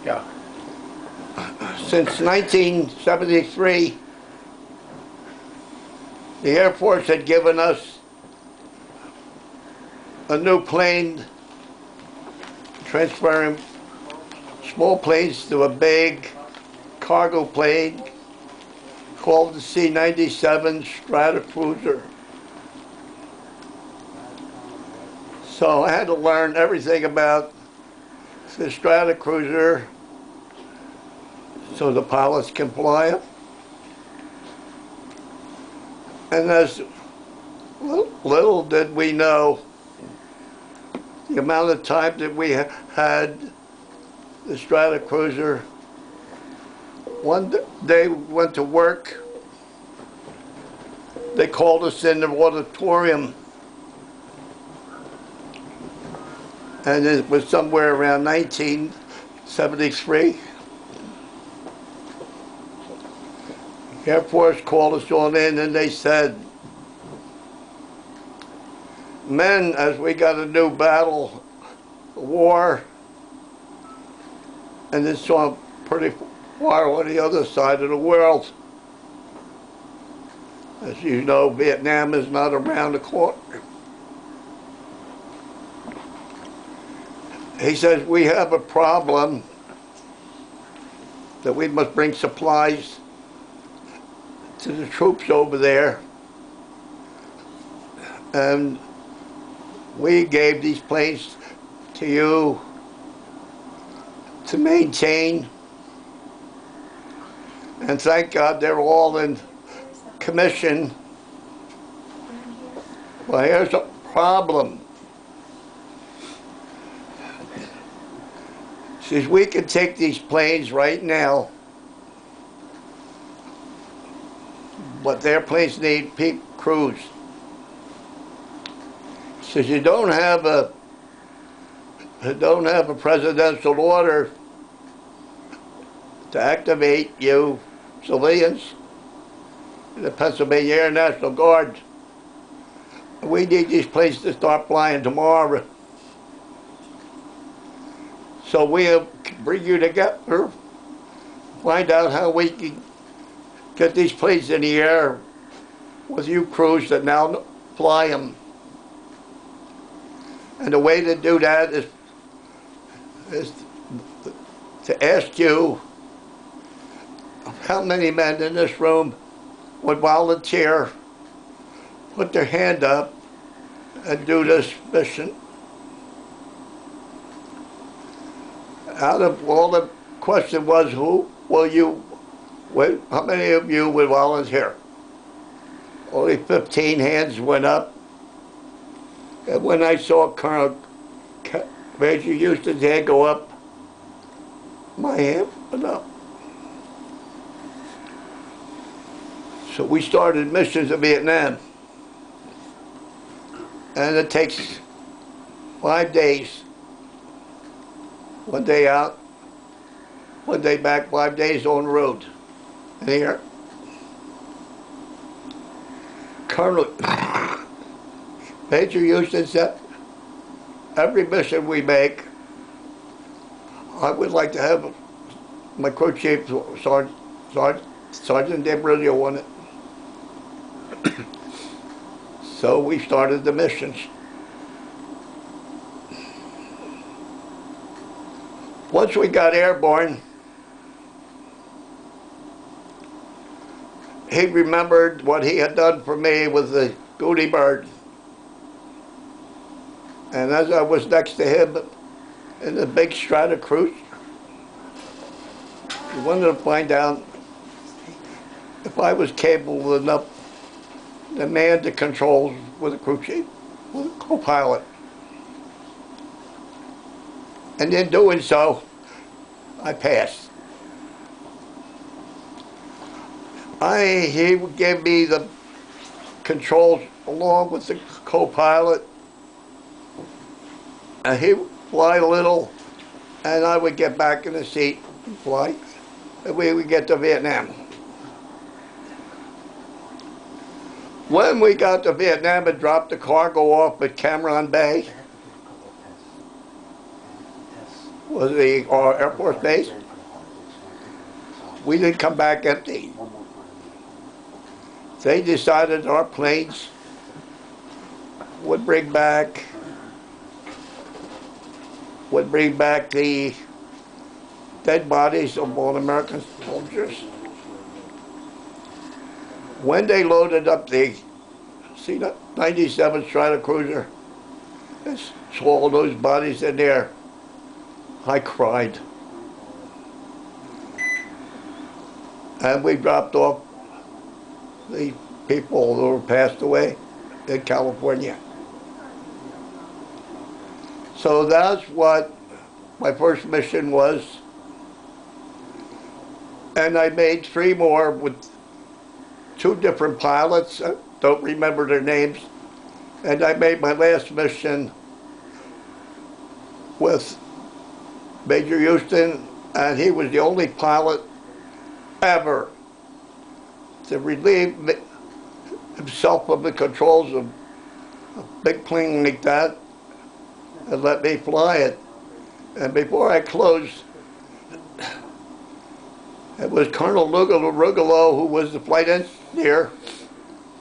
Yeah. Since 1973, the Air Force had given us a new plane, transferring small planes to a big cargo plane called the C97 Stratocruiser. So I had to learn everything about the Stratocruiser so the pilots can fly it. And as little did we know the amount of time that we had the Stratocruiser. One day we went to work. They called us in the auditorium. And it was somewhere around 1973. The Air Force called us all in and they said, "Men, as we got a new battle, war, and it's on pretty far on the other side of the world. As you know, Vietnam is not around the corner." He says, "We have a problem that we must bring supplies to the troops over there. And we gave these planes to you to maintain. And thank God they're all in commission. Well, here's a problem. Says we can take these planes right now, but their planes need peak crews. Says you don't have a presidential order to activate you civilians in the Pennsylvania Air National Guard. We need these planes to start flying tomorrow. So we'll bring you together, find out how we can get these planes in the air with you crews that now fly them. And the way to do that is to ask you how many men in this room would volunteer, put their hand up, and do this mission. Out of all the question was, how many of you would volunteer? Only 15 hands went up. And when I saw Colonel Major Houston's hand go up, my hand went up. So we started missions in Vietnam. And it takes 5 days. 1 day out, 1 day back, 5 days on the road. And here, Colonel Major Houston said, every mission we make, I would like to have my crew chief, Sergeant Debrillo on it. So we started the missions. Once we got airborne, he remembered what he had done for me with the Goody Bird. And as I was next to him in the big Stratocruiser, he wanted to find out if I was capable enough to man the controls with a crew chief, with a co-pilot. And in doing so, I passed. He gave me the controls along with the co-pilot, and he would fly a little, and I would get back in the seat and fly, and we would get to Vietnam. When we got to Vietnam and dropped the cargo off at Cam Ranh Bay, was the Air Force Base. We didn't come back empty. They decided our planes would bring back the dead bodies of all American soldiers. When they loaded up the C97 Stratocruiser and saw all those bodies in there, I cried. And we dropped off the people who were passed away in California. So that's what my first mission was. And I made 3 more with 2 different pilots. I don't remember their names. And I made my last mission with Major Houston, and he was the only pilot ever to relieve himself of the controls of a big plane like that and let me fly it. And before I closed, it was Colonel Rugolo, who was the flight engineer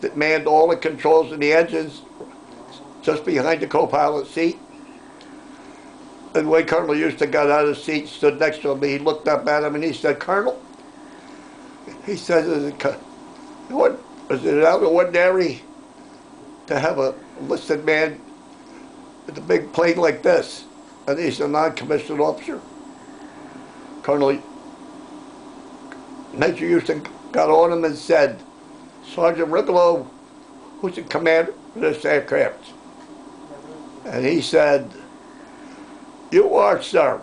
that manned all the controls and the engines just behind the co-pilot seat. And when Colonel Houston got out of the seat, stood next to him, he looked up at him and he said, "Colonel," he says, "is it out of ordinary to have a enlisted man with a big plane like this?" And he's a non-commissioned officer. Major Houston got on him and said, "Sergeant Rugolo, who's the commander of this aircraft?" And he said, "You are, sir."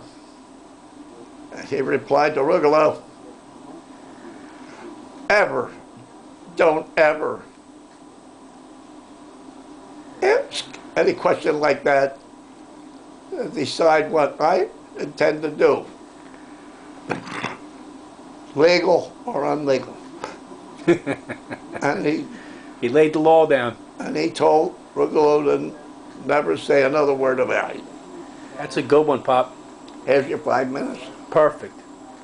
And he replied to Rugolo, don't ever ask any question like that and decide what I intend to do, legal or unlegal." And he laid the law down. And he told Rugolo to never say another word about it. That's a good one, Pop. Here's your 5 minutes. Perfect.